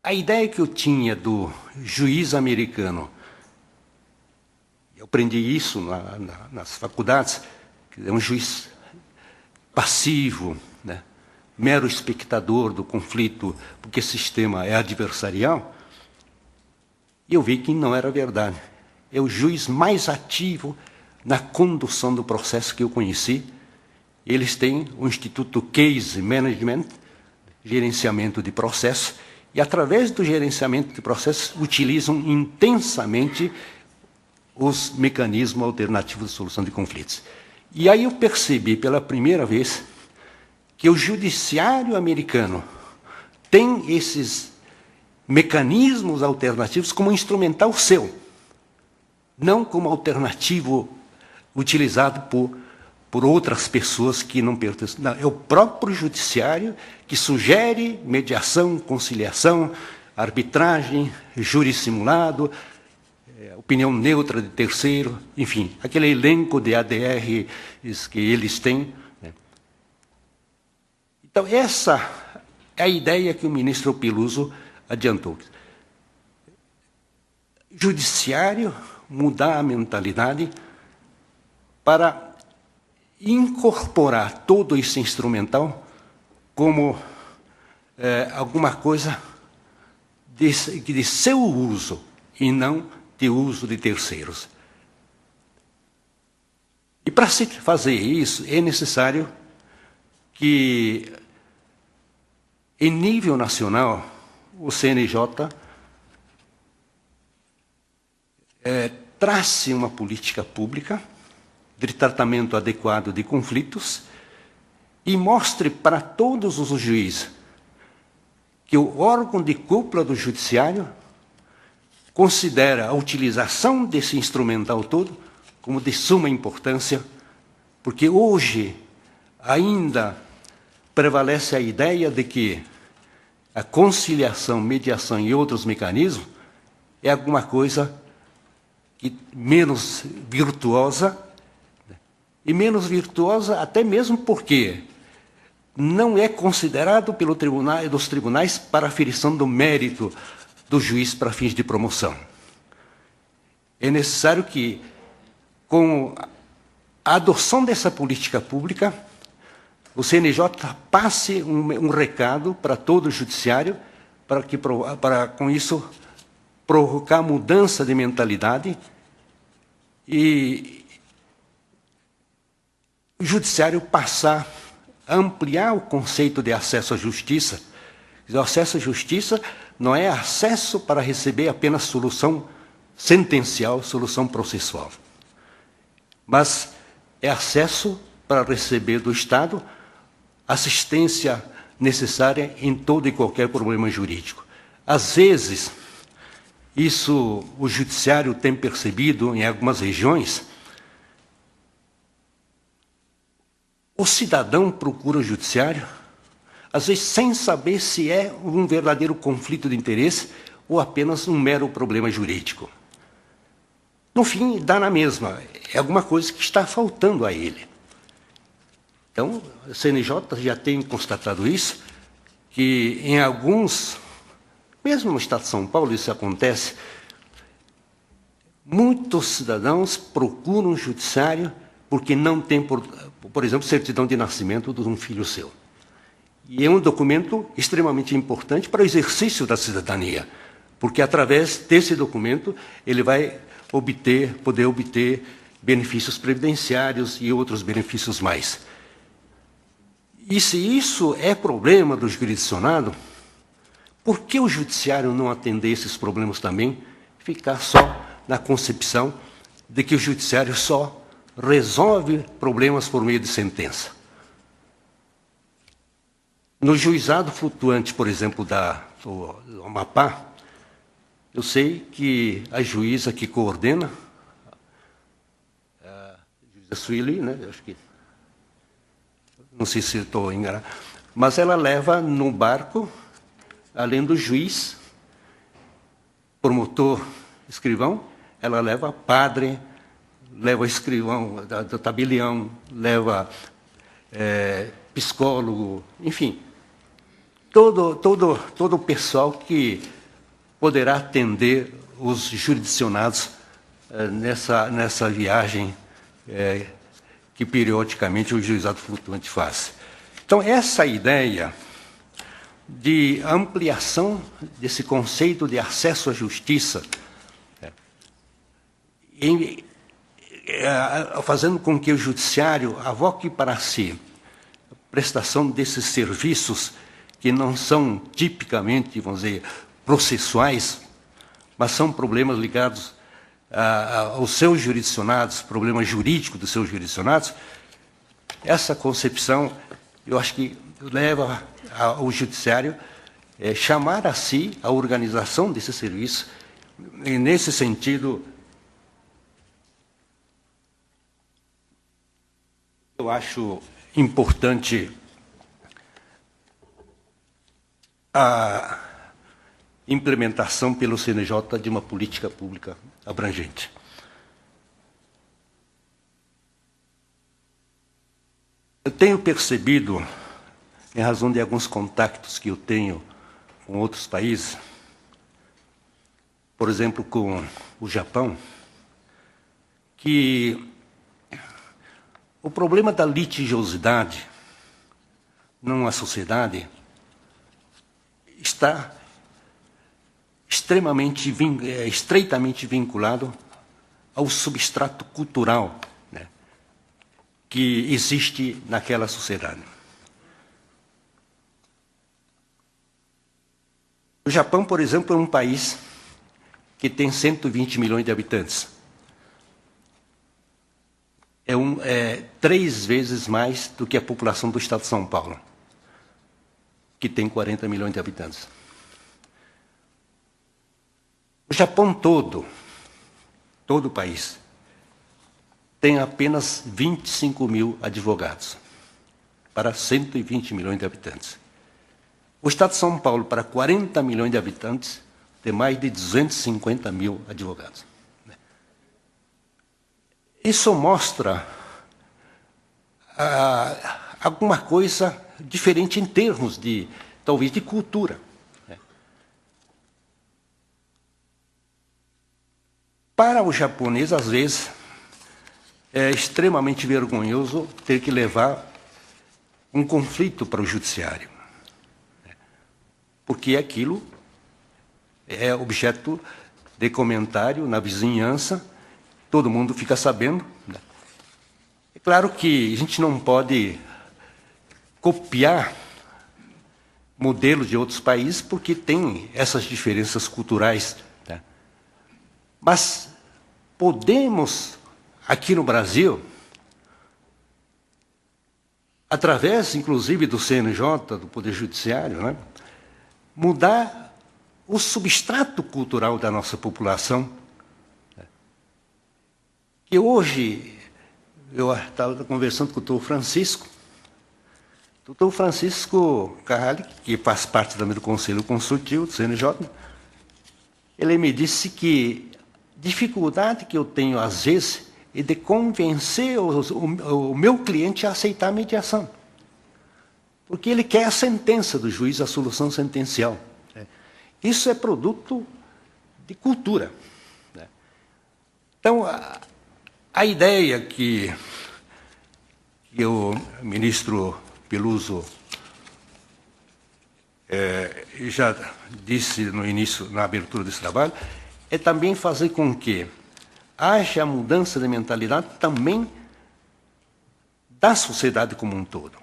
A ideia que eu tinha do juiz americano, eu aprendi isso nas faculdades, que é um juiz passivo, né, mero espectador do conflito, porque o sistema é adversarial, e eu vi que não era verdade. É o juiz mais ativo na condução do processo que eu conheci. Eles têm o Instituto Case Management, gerenciamento de processo, e, através do gerenciamento de processos, utilizam intensamente os mecanismos alternativos de solução de conflitos. E aí eu percebi, pela primeira vez, que o judiciário americano tem esses mecanismos alternativos como instrumental seu, não como alternativo utilizado por outras pessoas que não pertencem. Não, é o próprio judiciário que sugere mediação, conciliação, arbitragem, júri simulado, opinião neutra de terceiro, enfim, aquele elenco de ADRs que eles têm. Né? Então, essa é a ideia que o ministro Peluso adiantou. Judiciário, mudar a mentalidade para incorporar todo esse instrumental como alguma coisa de seu uso e não de uso de terceiros. E para se fazer isso, é necessário que, em nível nacional, o CNJ trace uma política pública de tratamento adequado de conflitos e mostre para todos os juízes que o órgão de cúpula do judiciário considera a utilização desse instrumental todo como de suma importância, porque hoje ainda prevalece a ideia de que a conciliação, mediação e outros mecanismos é alguma coisa menos virtuosa, e menos virtuosa até mesmo porque não é considerado dos tribunais para aferição do mérito do juiz para fins de promoção. É necessário que, com a adoção dessa política pública, o CNJ passe um recado para todo o judiciário, para com isso provocar mudança de mentalidade e o judiciário passar a ampliar o conceito de acesso à justiça. O acesso à justiça não é acesso para receber apenas solução sentencial, solução processual, mas é acesso para receber do Estado assistência necessária em todo e qualquer problema jurídico. Às vezes, isso o judiciário tem percebido em algumas regiões. O cidadão procura o judiciário, às vezes sem saber se é um verdadeiro conflito de interesse ou apenas um mero problema jurídico. No fim, dá na mesma, é alguma coisa que está faltando a ele. Então, a CNJ já tem constatado isso, que em alguns, mesmo no Estado de São Paulo isso acontece, muitos cidadãos procuram o judiciário porque não tem, por exemplo, certidão de nascimento de um filho seu. E é um documento extremamente importante para o exercício da cidadania, porque através desse documento ele vai poder obter benefícios previdenciários e outros benefícios mais. E se isso é problema do jurisdicionado, por que o judiciário não atender esses problemas também, ficar só na concepção de que o judiciário só resolve problemas por meio de sentença? No juizado flutuante, por exemplo, do Amapá, eu sei que a juíza que coordena, a juíza Sueli, né, acho que, não sei se estou enganado, mas ela leva no barco, além do juiz, promotor, escrivão, ela leva padre, leva escrivão do tabelião, leva psicólogo, enfim. todo o pessoal que poderá atender os jurisdicionados nessa viagem que periodicamente o juizado flutuante faz. Então, essa ideia de ampliação desse conceito de acesso à justiça, fazendo com que o judiciário avoque para si a prestação desses serviços que não são tipicamente, vamos dizer, processuais, mas são problemas ligados aos seus jurisdicionados, problemas jurídicos dos seus jurisdicionados. Essa concepção, eu acho que leva ao judiciário chamar a si a organização desse serviço, e nesse sentido, eu acho importante a implementação pelo CNJ de uma política pública abrangente. Eu tenho percebido, em razão de alguns contactos que eu tenho com outros países, por exemplo, com o Japão, que o problema da litigiosidade numa sociedade está estreitamente vinculado ao substrato cultural, né, que existe naquela sociedade. O Japão, por exemplo, é um país que tem 120 milhões de habitantes. É 3 vezes mais do que a população do estado de São Paulo, que tem 40 milhões de habitantes. O Japão todo o país, tem apenas 25 mil advogados para 120 milhões de habitantes. O estado de São Paulo, para 40 milhões de habitantes, tem mais de 250 mil advogados. Isso mostra alguma coisa diferente em termos de, talvez, de cultura. Para o japonês, às vezes, é extremamente vergonhoso ter que levar um conflito para o judiciário, porque aquilo é objeto de comentário na vizinhança, todo mundo fica sabendo. É claro que a gente não pode copiar modelos de outros países, porque tem essas diferenças culturais. Mas podemos, aqui no Brasil, através, inclusive, do CNJ, do Poder Judiciário, né, mudar o substrato cultural da nossa população. E hoje, eu estava conversando com o doutor Francisco. O doutor Francisco Carrali, que faz parte também do Conselho Consultivo do CNJ, ele me disse que dificuldade que eu tenho, às vezes, é de convencer o meu cliente a aceitar a mediação. Porque ele quer a sentença do juiz, a solução sentencial. Isso é produto de cultura. Então, a ideia que o ministro Peluso já disse no início, na abertura desse trabalho, é também fazer com que haja mudança de mentalidade também da sociedade como um todo.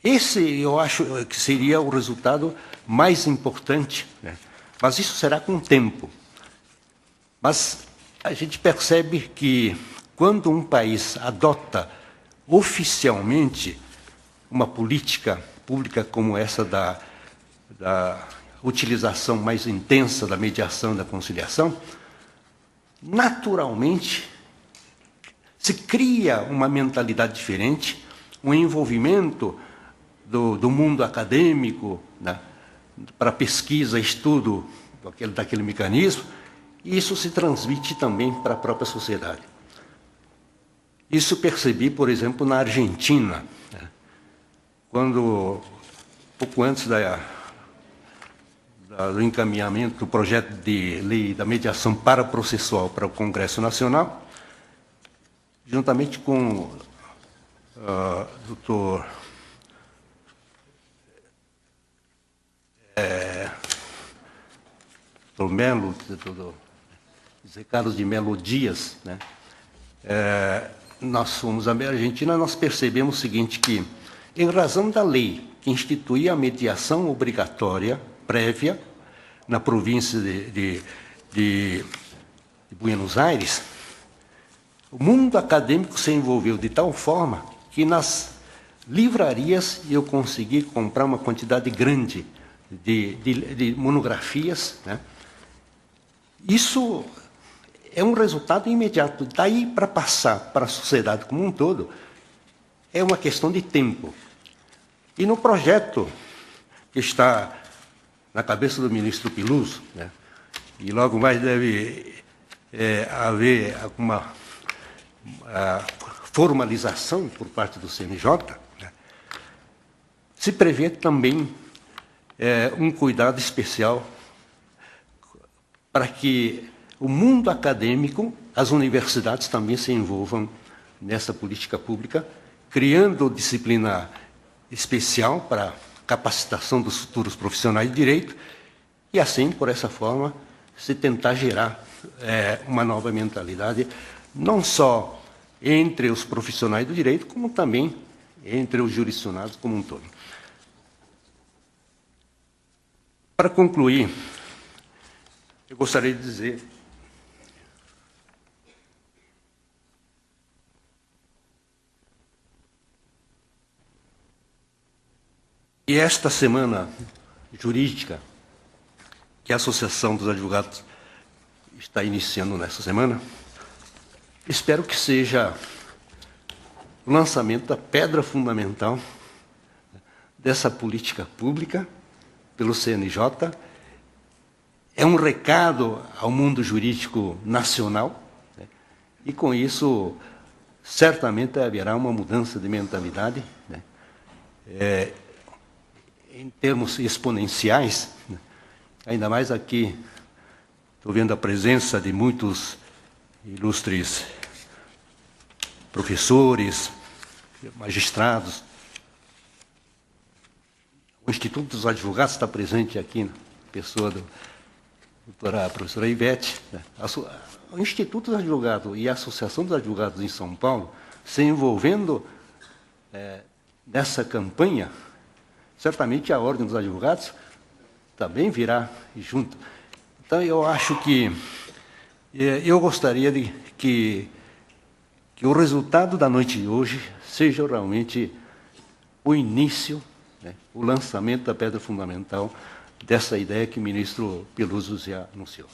Esse, eu acho, que seria o resultado mais importante, né? Mas isso será com o tempo. Mas a gente percebe que, quando um país adota oficialmente uma política pública como essa da utilização mais intensa da mediação e da conciliação, naturalmente se cria uma mentalidade diferente, um envolvimento do mundo acadêmico, né, para pesquisa, estudo daquele mecanismo, e isso se transmite também para a própria sociedade. Isso percebi, por exemplo, na Argentina, né, quando pouco antes do encaminhamento do projeto de lei da mediação paraprocessual para o Congresso Nacional, juntamente com o doutor Melo, José Carlos de Melo Dias, né? Nós fomos à Argentina, nós percebemos o seguinte, que, em razão da lei que instituía a mediação obrigatória prévia na província de Buenos Aires, o mundo acadêmico se envolveu de tal forma que nas livrarias eu consegui comprar uma quantidade grande de monografias, né? Isso é um resultado imediato. Daí, para passar para a sociedade como um todo, é uma questão de tempo. E no projeto que está na cabeça do ministro Peluso, né, e logo mais deve haver alguma formalização por parte do CNJ, né, se prevê também um cuidado especial para que o mundo acadêmico, as universidades também se envolvam nessa política pública, criando disciplina especial para capacitação dos futuros profissionais de direito e, assim, por essa forma, se tentar gerar uma nova mentalidade, não só entre os profissionais do direito, como também entre os jurisdicionados como um todo. Para concluir, eu gostaria de dizer que esta semana jurídica, que a Associação dos Advogados está iniciando nesta semana, espero que seja o lançamento da pedra fundamental dessa política pública pelo CNJ. É um recado ao mundo jurídico nacional, né? E, com isso, certamente haverá uma mudança de mentalidade, né? Em termos exponenciais, né? Ainda mais aqui, estou vendo a presença de muitos ilustres professores, magistrados. O Instituto dos Advogados está presente aqui, na pessoa da professora Ivete, né? O Instituto dos Advogados e a Associação dos Advogados em São Paulo se envolvendo nessa campanha, certamente a Ordem dos Advogados também virá junto. Então, eu acho que eu gostaria de que o resultado da noite de hoje seja realmente o início, né, o lançamento da pedra fundamental dessa ideia que o ministro Peluso já anunciou.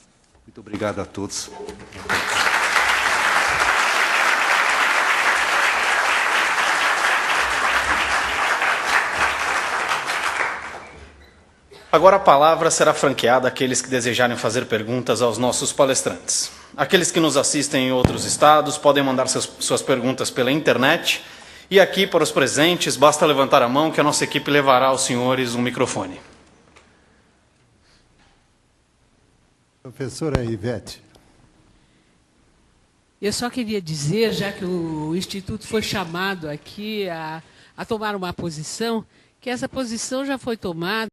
Muito obrigado a todos. Agora a palavra será franqueada àqueles que desejarem fazer perguntas aos nossos palestrantes. Aqueles que nos assistem em outros estados podem mandar suas perguntas pela internet. E aqui, para os presentes, basta levantar a mão que a nossa equipe levará aos senhores um microfone. Professora Ivete. Eu só queria dizer, já que o Instituto foi chamado aqui a tomar uma posição, que essa posição já foi tomada